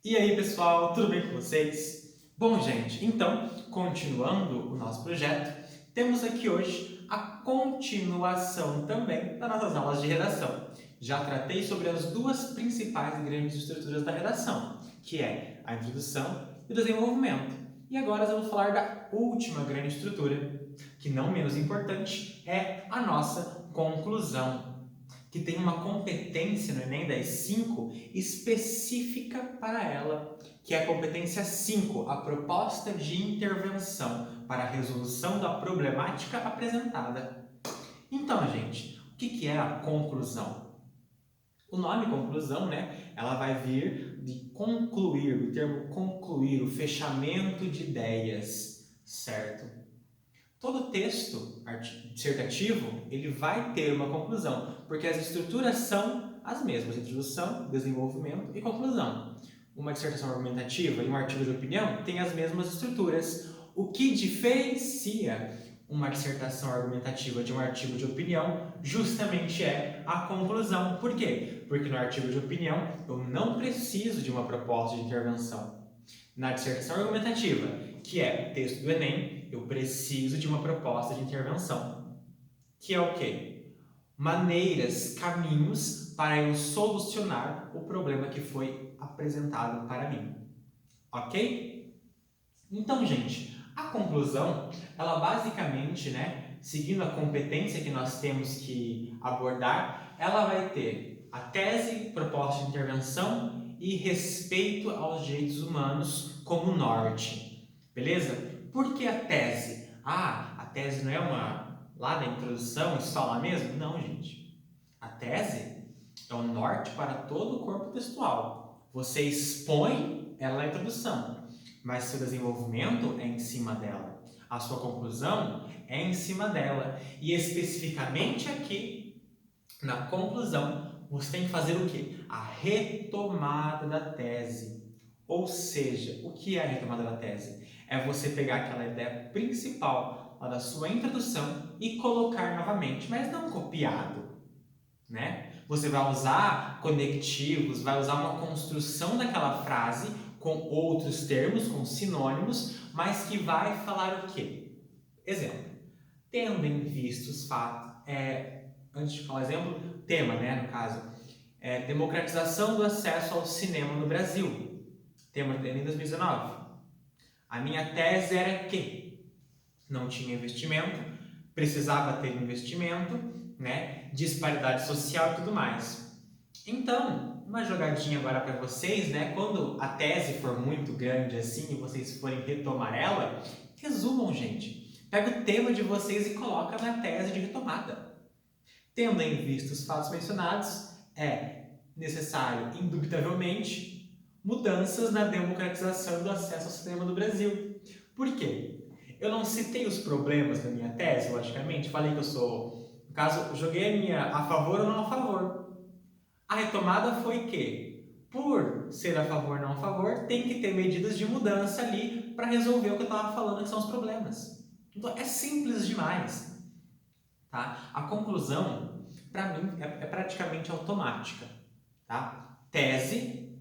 E aí, pessoal, tudo bem com vocês? Bom, gente, então, continuando o nosso projeto, temos aqui hoje a continuação também das nossas aulas de redação. Já tratei sobre as duas principais e grandes estruturas da redação, que é a introdução e o desenvolvimento. E agora vamos falar da última grande estrutura, que não menos importante, é a nossa conclusão, que tem uma competência no Enem das 5 específica para ela, que é a competência 5, a proposta de intervenção para a resolução da problemática apresentada. Então, gente, o que é a conclusão? O nome conclusão, né? Ela vai vir de concluir, o termo concluir, o fechamento de ideias, certo? Todo texto dissertativo, ele vai ter uma conclusão, porque as estruturas são as mesmas: introdução, desenvolvimento e conclusão. Uma dissertação argumentativa e um artigo de opinião têm as mesmas estruturas. O que diferencia uma dissertação argumentativa de um artigo de opinião justamente é a conclusão. Por quê? Porque no artigo de opinião eu não preciso de uma proposta de intervenção. Na dissertação argumentativa, que é o texto do Enem, eu preciso de uma proposta de intervenção. Que é o quê? Maneiras, caminhos para eu solucionar o problema que foi apresentado para mim. Ok? Então, gente, a conclusão, ela basicamente, seguindo a competência que nós temos que abordar, ela vai ter a tese, proposta de intervenção e respeito aos direitos humanos como norte. Beleza? Por que a tese? A tese não é uma... Lá na introdução, isso fala mesmo? Não, gente. A tese é o norte para todo o corpo textual. Você expõe ela na introdução, mas seu desenvolvimento é em cima dela. A sua conclusão é em cima dela. E especificamente aqui, na conclusão, você tem que fazer o quê? A retomada da tese. Ou seja, o que é a retomada da tese? É você pegar aquela ideia principal lá da sua introdução e colocar novamente, mas não copiado, né? Você vai usar conectivos, vai usar uma construção daquela frase com outros termos, com sinônimos, mas que vai falar o quê? Exemplo. Tendo em vista os fatos, antes de falar exemplo, tema, no caso, democratização do acesso ao cinema no Brasil, tema do Enem 2019. A minha tese era que não tinha investimento, precisava ter investimento, disparidade social e tudo mais. Então, uma jogadinha agora para vocês, quando a tese for muito grande assim e vocês forem retomar ela, resumam, gente. Pega o tema de vocês e coloca na tese de retomada. Tendo em vista os fatos mencionados, é necessário, indubitavelmente, mudanças na democratização do acesso ao cinema no Brasil. Por quê? Eu não citei os problemas da minha tese, logicamente, falei que eu sou... No caso, joguei a minha a favor ou não a favor. A retomada foi que, por ser a favor ou não a favor, tem que ter medidas de mudança ali para resolver o que eu estava falando, que são os problemas. Então, é simples demais. Tá? A conclusão, para mim, é praticamente automática. Tá? Tese,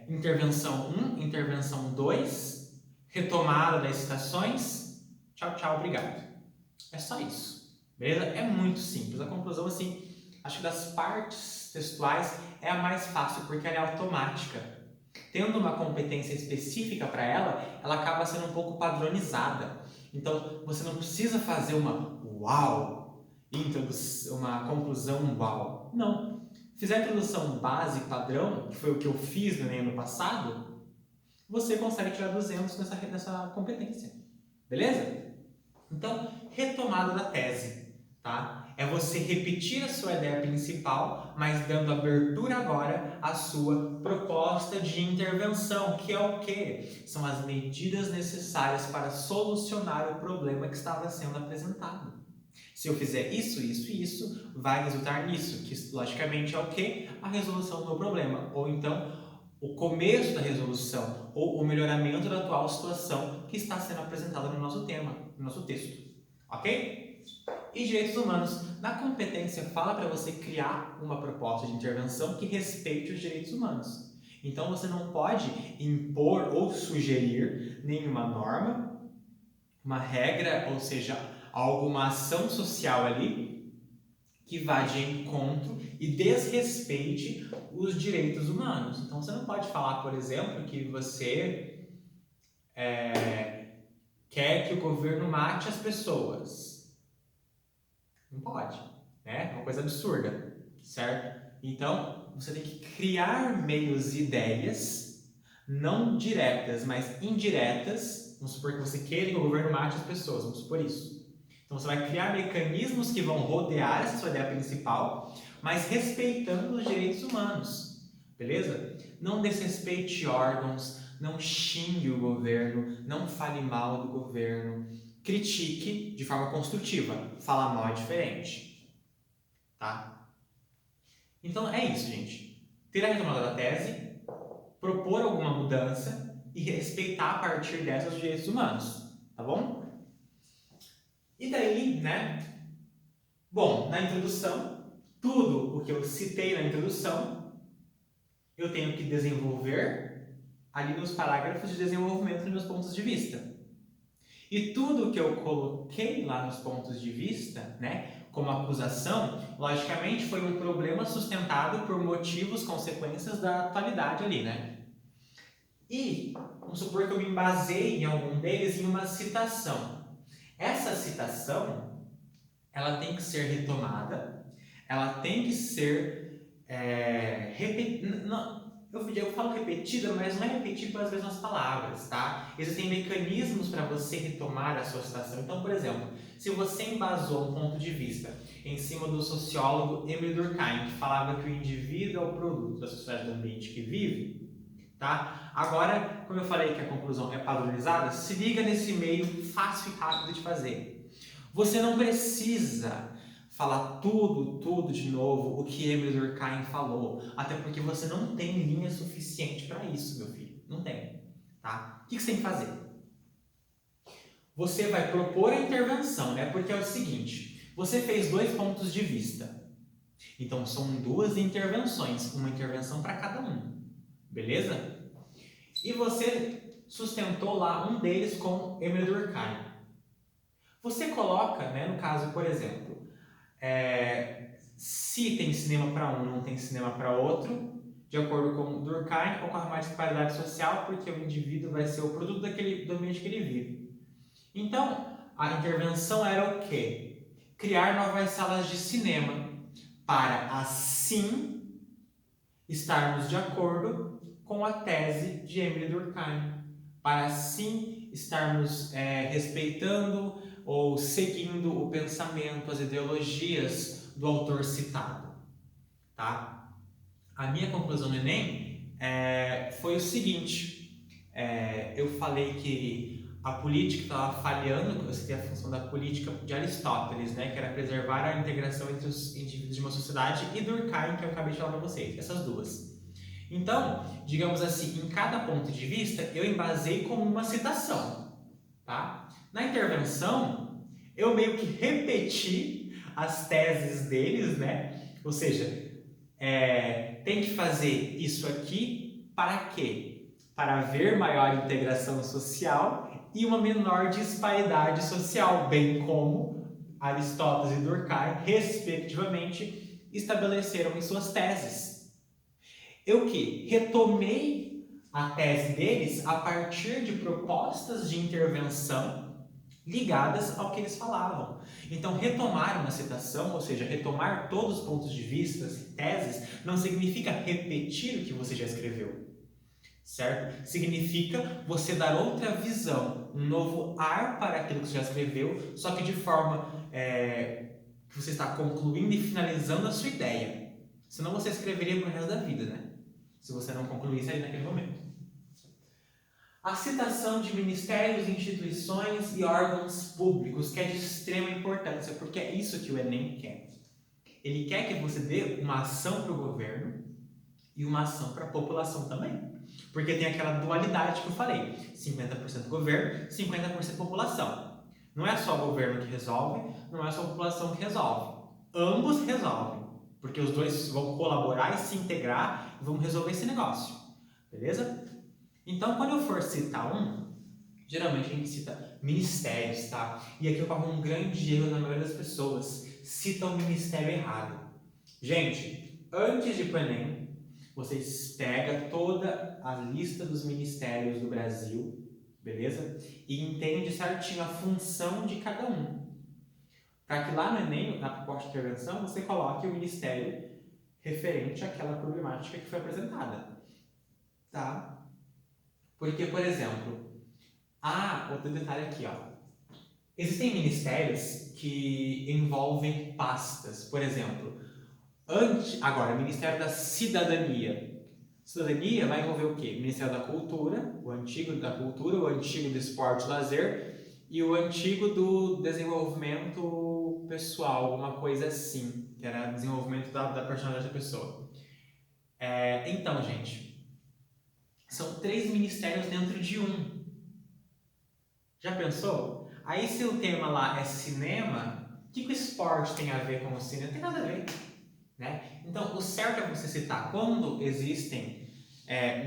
intervenção 1, intervenção 2, retomada das citações, tchau, tchau, obrigado. É só isso. Beleza? É muito simples. A conclusão, assim, acho que das partes textuais é a mais fácil, porque ela é automática. Tendo uma competência específica para ela, ela acaba sendo um pouco padronizada. Então, você não precisa fazer uma uau, uma conclusão uau. Não. Fizer a introdução base padrão, que foi o que eu fiz no Enem ano passado, você consegue tirar 200 nessa competência. Beleza? Então, retomada da tese, tá? É você repetir a sua ideia principal, mas dando abertura agora à sua proposta de intervenção, que é o quê? São as medidas necessárias para solucionar o problema que estava sendo apresentado. Se eu fizer isso, isso e isso, vai resultar nisso, que logicamente é o quê? A resolução do meu problema, ou então o começo da resolução, ou o melhoramento da atual situação que está sendo apresentada no nosso tema, no nosso texto. Ok? E direitos humanos. Na competência, fala para você criar uma proposta de intervenção que respeite os direitos humanos. Então você não pode impor ou sugerir nenhuma norma, uma regra, ou seja, alguma ação social ali que vá de encontro e desrespeite os direitos humanos. Então você não pode falar, por exemplo, que você quer que o governo mate as pessoas. Não pode, né? É uma coisa absurda, certo? Então você tem que criar meios e ideias, não diretas, mas indiretas. Vamos supor que você queira que o governo mate as pessoas, vamos supor isso. Então você vai criar mecanismos que vão rodear essa sua ideia principal, mas respeitando os direitos humanos, beleza? Não desrespeite órgãos, não xingue o governo, não fale mal do governo, critique de forma construtiva, falar mal é diferente, tá? Então é isso, gente. Ter a retomada da tese, propor alguma mudança e respeitar a partir dessas os direitos humanos, tá bom? E daí, né? Bom, na introdução, tudo o que eu citei na introdução, eu tenho que desenvolver ali nos parágrafos de desenvolvimento dos meus pontos de vista. E tudo que eu coloquei lá nos pontos de vista, né, como acusação, logicamente foi um problema sustentado por motivos, consequências da atualidade ali, né? E vamos supor que eu me baseei em algum deles em uma citação. Essa citação, ela tem que ser retomada, ela tem que ser eu falo repetida, mas não é repetido pelas mesmas palavras, tá? Existem mecanismos para você retomar a sua citação. Então, por exemplo, se você embasou um ponto de vista em cima do sociólogo Emile Durkheim, que falava que o indivíduo é o produto da sociedade do ambiente que vive, tá? Agora, como eu falei que a conclusão é padronizada, se liga nesse meio fácil e rápido de fazer. Você não precisa falar tudo de novo o que Emile Durkheim falou, até porque você não tem linha suficiente para isso, meu filho. Não tem, tá? O que você tem que fazer? Você vai propor a intervenção, né? Porque é o seguinte, você fez 2 pontos de vista. Então são 2 intervenções, uma intervenção para cada um. Beleza? E você sustentou lá um deles com Emile Durkheim. Você coloca, né, no caso, por exemplo, se tem cinema para um, não tem cinema para outro, de acordo com Durkheim, ocorre uma disparidade social porque o indivíduo vai ser o produto do ambiente que ele vive. Então, a intervenção era o quê? Criar novas salas de cinema para assim estarmos de acordo com a tese de Emile Durkheim, para assim estarmos respeitando ou seguindo o pensamento, as ideologias do autor citado, tá? A minha conclusão no Enem foi o seguinte, eu falei que a política estava falhando, eu citei a função da política de Aristóteles, né, que era preservar a integração entre os indivíduos de uma sociedade, e Durkheim, que eu acabei de falar para vocês, essas duas. Então, digamos assim, em cada ponto de vista, eu embasei como uma citação, tá? Na intervenção, eu meio que repeti as teses deles, né? Ou seja, tem que fazer isso aqui para quê? Para haver maior integração social e uma menor disparidade social, bem como Aristóteles e Durkheim, respectivamente, estabeleceram em suas teses. Eu que retomei a tese deles a partir de propostas de intervenção ligadas ao que eles falavam. Então, retomar uma citação, ou seja, retomar todos os pontos de vista e teses, não significa repetir o que você já escreveu, certo? Significa você dar outra visão, um novo ar para aquilo que você já escreveu, só que de forma que você está concluindo e finalizando a sua ideia. Senão você escreveria pro resto da vida, né? Se você não concluísse ali naquele momento. A citação de ministérios, instituições e órgãos públicos, que é de extrema importância, porque é isso que o Enem quer. Ele quer que você dê uma ação para o governo e uma ação para a população também. Porque tem aquela dualidade que eu falei, 50% governo, 50% população. Não é só o governo que resolve, não é só a população que resolve. Ambos resolvem, porque os dois vão colaborar e se integrar e vão resolver esse negócio. beleza? Então, quando eu for citar geralmente a gente cita ministérios, tá? E aqui ocorre um grande erro na maioria das pessoas, citam o ministério errado. Gente, antes de ir para o Enem, vocês pegam toda a lista dos ministérios do Brasil, beleza? E entende certinho a função de cada um. Para que lá no Enem, na proposta de intervenção, você coloque o ministério referente àquela problemática que foi apresentada, tá? Porque, por exemplo, outro detalhe aqui, ó. Existem ministérios que envolvem pastas, por exemplo, agora, Ministério da Cidadania. Cidadania vai envolver o quê? Ministério da Cultura, o antigo da Cultura, o antigo do Esporte e Lazer e o antigo do Desenvolvimento Pessoal, alguma coisa assim, que era desenvolvimento da personalidade da pessoa. Então, gente, são 3 ministérios dentro de um. Já pensou? Aí se o tema lá é cinema, o que o esporte tem a ver com o cinema? Não tem nada a ver. Né? Então, o certo é você citar quando existem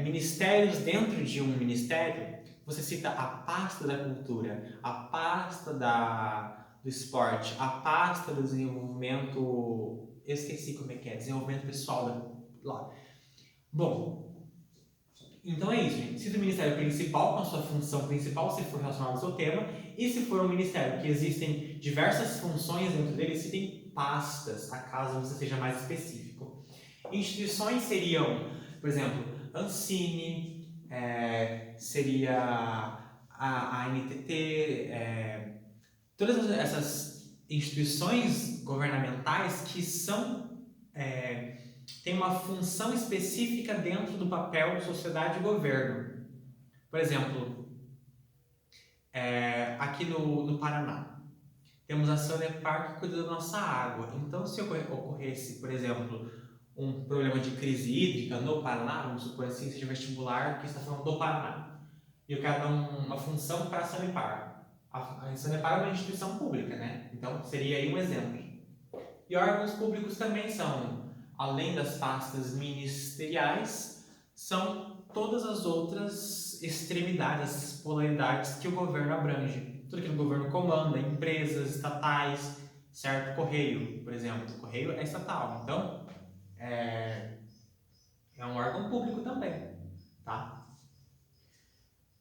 ministérios dentro de um ministério, você cita a pasta da cultura, a pasta do esporte, a pasta do desenvolvimento, eu esqueci como é que é, desenvolvimento pessoal lá. Bom, então é isso, gente. Cita o ministério principal com a sua função principal, se for relacionado ao seu tema, e se for um ministério que existem diversas funções dentro dele, citem pastas, a caso você seja mais específico. Instituições seriam, por exemplo, Ancine, seria a ANTT, todas essas instituições governamentais que têm uma função específica dentro do papel sociedade e governo. Por exemplo, aqui no Paraná, temos a Sanepar que cuida da nossa água. Então, se ocorresse, por exemplo, um problema de crise hídrica no Paraná, vamos supor assim, seja vestibular que está falando do Paraná, e eu quero dar uma função para a Sanepar. A Sanepar é uma instituição pública, né? Então, seria aí um exemplo. E órgãos públicos também são, além das pastas ministeriais, são todas as outras extremidades, polaridades que o governo abrange. Tudo que o governo comanda, empresas estatais, certo? Correio, por exemplo. Correio é estatal, então é um órgão público também, tá?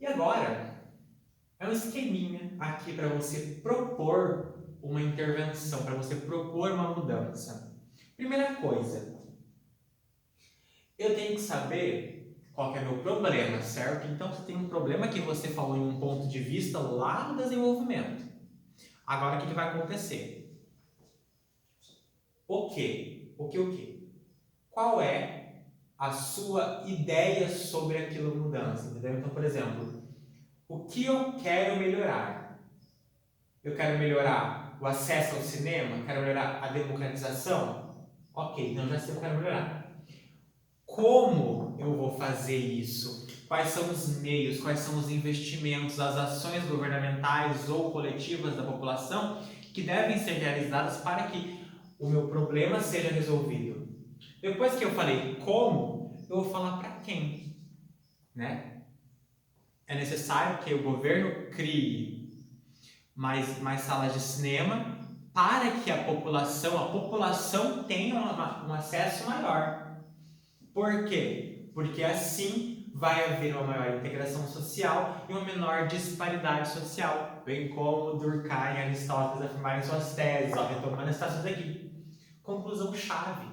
E agora, é um esqueminha aqui para você propor uma intervenção, para você propor uma mudança. Primeira coisa, eu tenho que saber qual que é o meu problema, certo? Então, você tem um problema que você falou em um ponto de vista lá no desenvolvimento. Agora, o que vai acontecer? O quê? O quê? Qual é a sua ideia sobre aquela mudança? Entendeu? Então, por exemplo, o que eu quero melhorar? Eu quero melhorar o acesso ao cinema? Quero melhorar a democratização? Ok, então já sei o que eu quero melhorar. Como eu vou fazer isso? Quais são os meios, quais são os investimentos, as ações governamentais ou coletivas da população que devem ser realizadas para que o meu problema seja resolvido? Depois que eu falei como, eu vou falar para quem, né? É necessário que o governo crie mais salas de cinema para que a população tenha um acesso maior. Por quê? Porque assim vai haver uma maior integração social e uma menor disparidade social, bem como Durkheim e Aristóteles afirmaram em suas teses, retomando as citações aqui. Conclusão chave,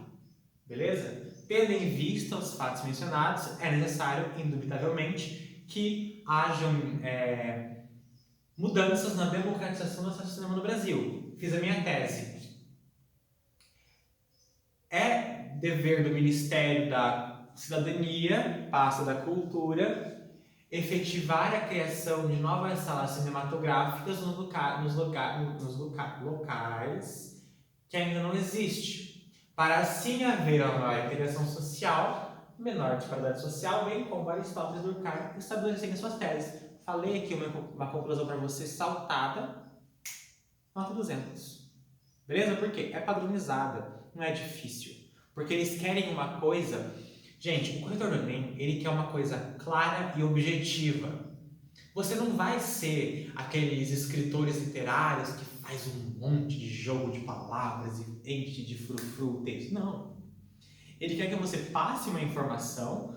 beleza? Tendo em vista os fatos mencionados, é necessário, indubitavelmente, que hajam mudanças na democratização do acesso ao cinema no Brasil. Fiz a minha tese. É dever do Ministério da Cidadania, pasta da Cultura, efetivar a criação de novas salas cinematográficas nos locais que ainda não existe, para assim haver uma maior integração social, menor disparidade social, bem como Aristóteles e Durkheim estabelecem suas teses. Falei aqui uma conclusão para você saltada, nota 200. Beleza? Por quê? É padronizada, não é difícil. Porque eles querem uma coisa, Gente, o corretor do Enem, ele quer uma coisa clara e objetiva. Você não vai ser aqueles escritores literários que faz um monte de jogo de palavras e enche de frufru o texto. Não. Ele quer que você passe uma informação,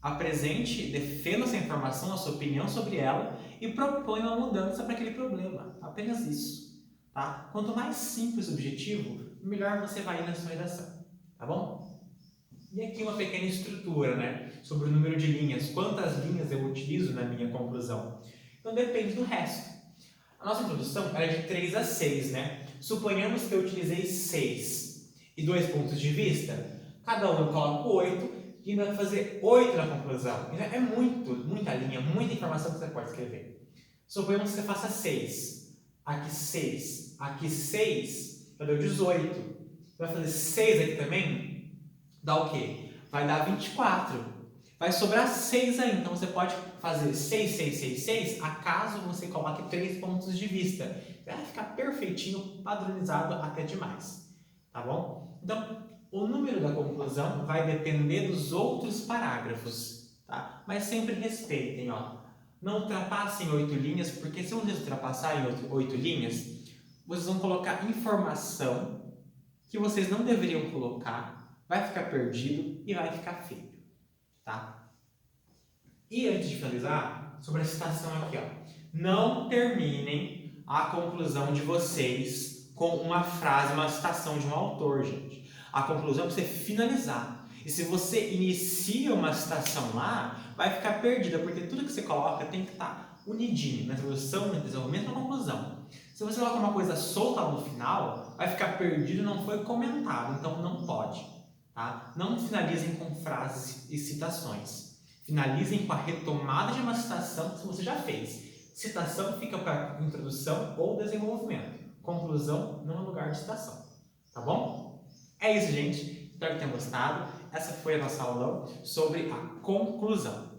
apresente, defenda essa informação, a sua opinião sobre ela e proponha uma mudança para aquele problema. Apenas isso. Tá? Quanto mais simples o objetivo, melhor você vai ir na sua redação. Tá bom? E aqui uma pequena estrutura, né? Sobre o número de linhas. Quantas linhas eu utilizo na minha conclusão? Então depende do resto. A nossa introdução era de 3 a 6, né? Suponhamos que eu utilizei 6 e 2 pontos de vista. Cada um eu coloco 8 e ainda vai fazer 8 na conclusão. Então é muita linha, muita informação que você pode escrever. Suponhamos que você faça 6. Aqui 6. Aqui 6. Já deu 18. Vai fazer 6 aqui também? Dá o quê? Vai dar 24. Vai sobrar 6 aí. Então você pode fazer 6, 6, 6, 6, acaso você coloque 3 pontos de vista. Vai ficar perfeitinho, padronizado até demais. Tá bom? Então, o número da conclusão vai depender dos outros parágrafos. Tá? Mas sempre respeitem, ó. Não ultrapassem 8 linhas, porque se vocês ultrapassarem 8 linhas, vocês vão colocar informação que vocês não deveriam colocar, vai ficar perdido e vai ficar feio, tá? E antes de finalizar, sobre a citação aqui, ó. Não terminem a conclusão de vocês com uma frase, uma citação de um autor, gente. A conclusão é para você finalizar. E se você inicia uma citação lá, vai ficar perdida, porque tudo que você coloca tem que estar unidinho, na introdução, no desenvolvimento e na conclusão. Se você coloca uma coisa solta lá no final, vai ficar perdido e não foi comentado, então não pode. Tá? Não finalizem com frases e citações. Finalizem com a retomada de uma citação que você já fez. Citação fica para introdução ou desenvolvimento. Conclusão não é lugar de citação. Tá bom? É isso, gente. Espero que tenham gostado. Essa foi a nossa aula sobre a conclusão.